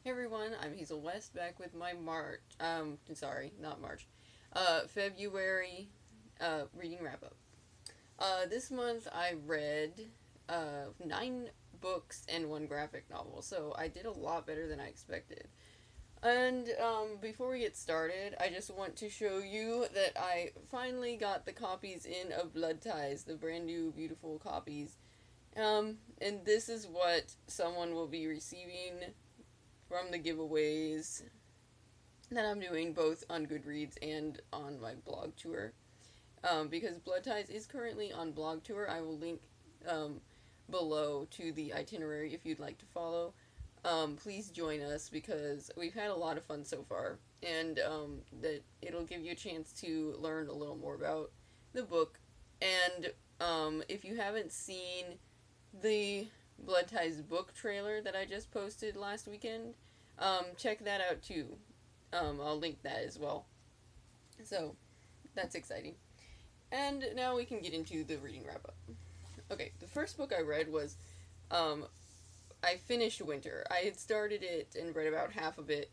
Hey everyone, I'm Hazel West back with my sorry, not March, February, reading wrap up. This month I read, 9 books and 1 graphic novel, so I did a lot better than I expected. And, before we get started, I just want to show you that I finally got the copies in of Blood Ties, the brand new beautiful copies. And this is what someone will be receiving from the giveaways that I'm doing both on Goodreads and on my blog tour. Because Blood Ties is currently on blog tour. I will link um, below to the itinerary if you'd like to follow. Please join us because we've had a lot of fun so far, and that it'll give you a chance to learn a little more about the book. And if you haven't seen the Blood Ties book trailer that I just posted last weekend, check that out too. I'll link that as well. So that's exciting. And now we can get into the reading wrap up. Okay, the first book I read was um, I finished Winter. I had started it and read about half of it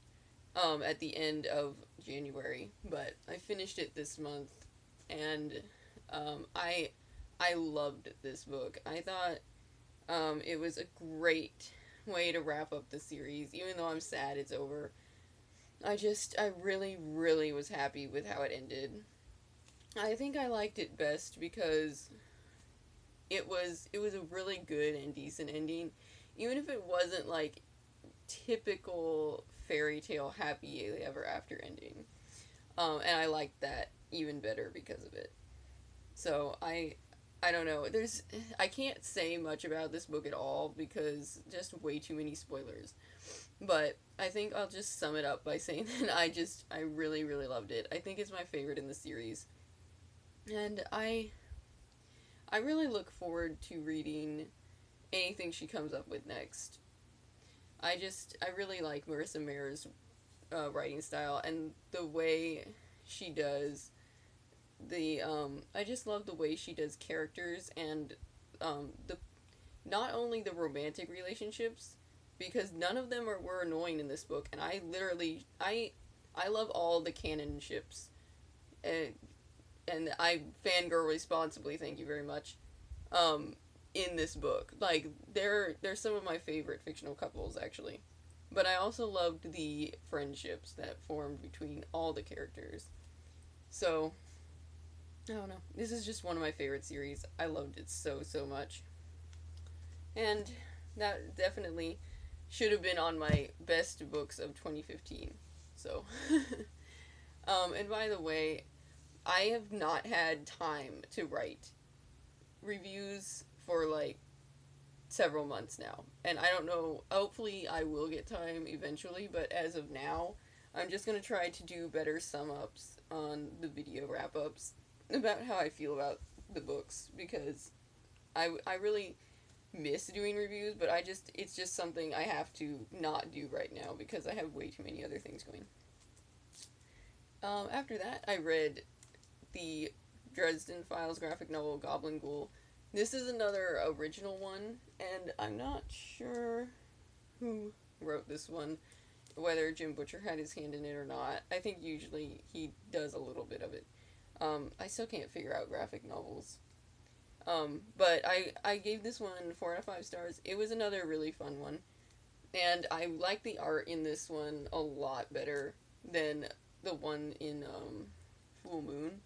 at the end of January, but I finished it this month, and I loved this book. I thought it was a great way to wrap up the series, even though I'm sad it's over. I really, really was happy with how it ended. I think I liked it best because it was a really good and decent ending, even if it wasn't like typical fairy tale happy ever after ending. And I liked that even better because of it. So I don't know. I can't say much about this book at all because just way too many spoilers. But I think I'll just sum it up by saying that I really really loved it. I think it's my favorite in the series. And I really look forward to reading anything she comes up with next. I really like Marissa Mayer's writing style and the way she does I just love the way she does characters and the not only the romantic relationships, because none of them were annoying in this book, and I love all the canon ships, and I fangirl responsibly. Thank you very much. Um, in this book, like they're some of my favorite fictional couples actually, but I also loved the friendships that formed between all the characters. So I don't know. This is just one of my favorite series. I loved it so so much, and that definitely should have been on my best books of 2015. So, and by the way, I have not had time to write reviews for like several months now. And I don't know, hopefully I will get time eventually, but as of now, I'm just going to try to do better sum ups on the video wrap ups about how I feel about the books because I really miss doing reviews, but it's just something I have to not do right now because I have way too many other things going. After that, I read the Dresden Files graphic novel Goblin Ghoul. This is another original one, and I'm not sure who wrote this one, whether Jim Butcher had his hand in it or not. I think usually he does a little bit of it. I still can't figure out graphic novels. But I gave this one 4 out of 5 stars. It was another really fun one. And I like the art in this one a lot better than the one in Full Moon.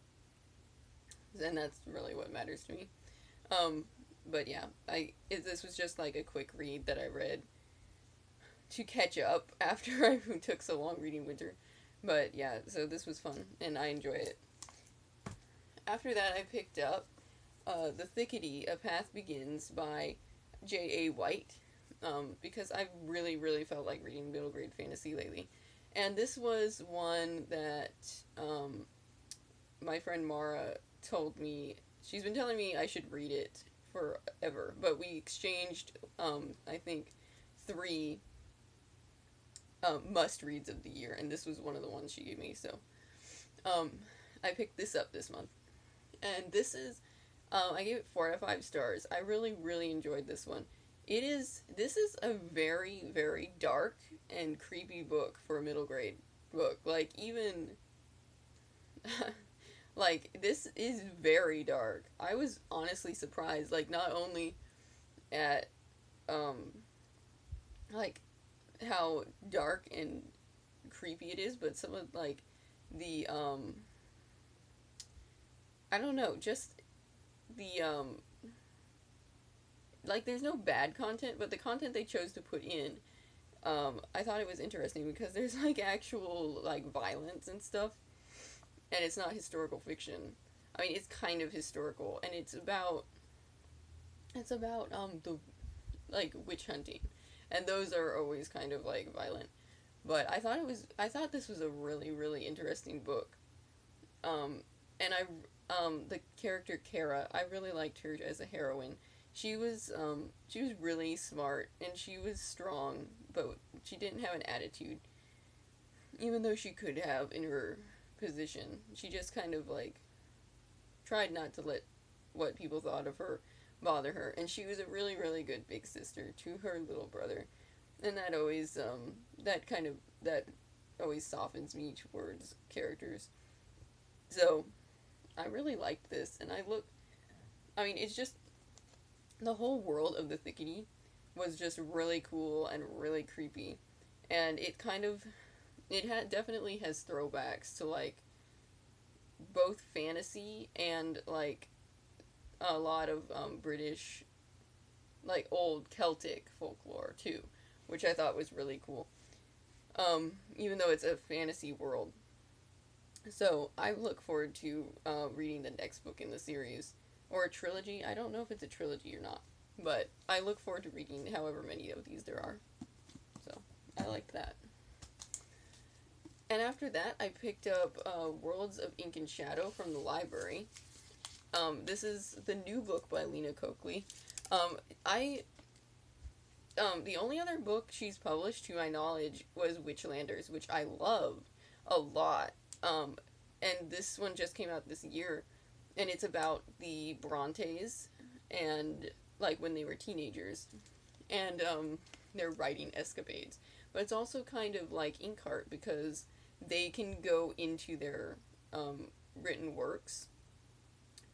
And that's really what matters to me. Um, but yeah, this was just like a quick read that I read to catch up after I took so long reading Winter. But yeah, so this was fun and I enjoy it. After that, I picked up The Thickety, A Path Begins by J.A. White, because I've really, really felt like reading middle grade fantasy lately. And this was one that my friend Mara told me, she's been telling me I should read it forever, but we exchanged, I think, 3 must reads of the year, and this was one of the ones she gave me, so um, I picked this up this month. And this is, I gave it 4 out of 5 stars. I really, really enjoyed this one. This is a very, very dark and creepy book for a middle grade book. Like, even, like, this is very dark. I was honestly surprised, like, not only at, um, like, how dark and creepy it is, but some of, like, the, I don't know, just the, like, there's no bad content, but the content they chose to put in, I thought it was interesting because there's, like, actual, like, violence and stuff, and it's not historical fiction. I mean, it's kind of historical, and it's about, the, like, witch hunting, and those are always kind of, like, violent. But I thought this was a really, really interesting book. Um, and the character Kara, I really liked her as a heroine. She was really smart and she was strong, but she didn't have an attitude, even though she could have in her position. She just kind of like tried not to let what people thought of her bother her, and she was a really, really good big sister to her little brother, and that kind of that always softens me towards characters. So I really liked this, and I mean, it's just the whole world of the Thickety was just really cool and really creepy, and definitely has throwbacks to like both fantasy and like a lot of British, like old Celtic folklore too, which I thought was really cool. Even though it's a fantasy world, so I look forward to reading the next book in the series, or a trilogy. I don't know if it's a trilogy or not, but I look forward to reading however many of these there are. So I liked that. And after that, I picked up Worlds of Ink and Shadow from the library. This is the new book by Lena Coakley. I the only other book she's published, to my knowledge, was Witchlanders, which I loved a lot. Um, and this one just came out this year, and it's about the Brontes and like when they were teenagers, and their writing escapades. But it's also kind of like Inkheart because they can go into their written works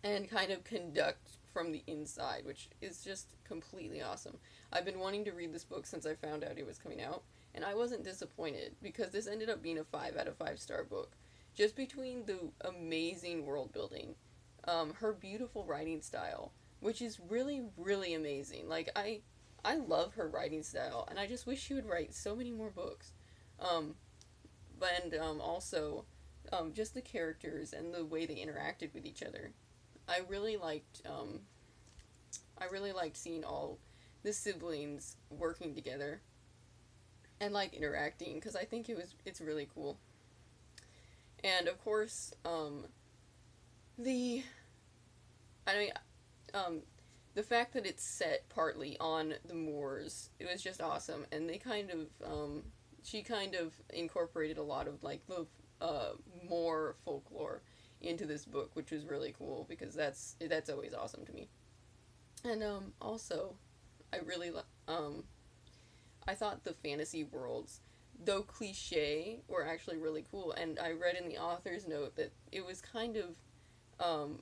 and kind of conduct from the inside, which is just completely awesome. I've been wanting to read this book since I found out it was coming out, and I wasn't disappointed because this ended up being a 5 out of 5-star book. Just between the amazing world building, her beautiful writing style, which is really, really amazing. Like, I love her writing style, and I just wish she would write so many more books. Um, and also, just the characters and the way they interacted with each other. I really liked I really liked seeing all the siblings working together and like interacting because I think it's really cool. And of course, the I mean um the fact that it's set partly on the moors, it was just awesome, and they kind of she kind of incorporated a lot of like the uh Moor folklore into this book, which was really cool because that's always awesome to me. And also, I really I thought the fantasy worlds, though cliche, were actually really cool. And I read in the author's note that it was kind of um,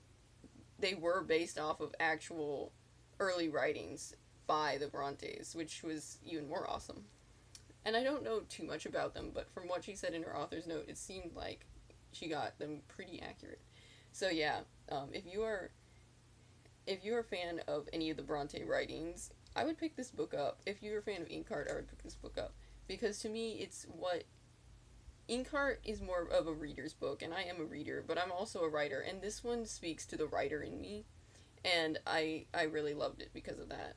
they were based off of actual early writings by the Brontes, which was even more awesome. And I don't know too much about them, but from what she said in her author's note, it seemed like she got them pretty accurate. So yeah, if you're a fan of any of the Bronte writings, I would pick this book up. If you're a fan of Inkheart, I would pick this book up because to me, it's what Inkheart is more of a reader's book, and I am a reader, but I'm also a writer, and this one speaks to the writer in me, and I really loved it because of that.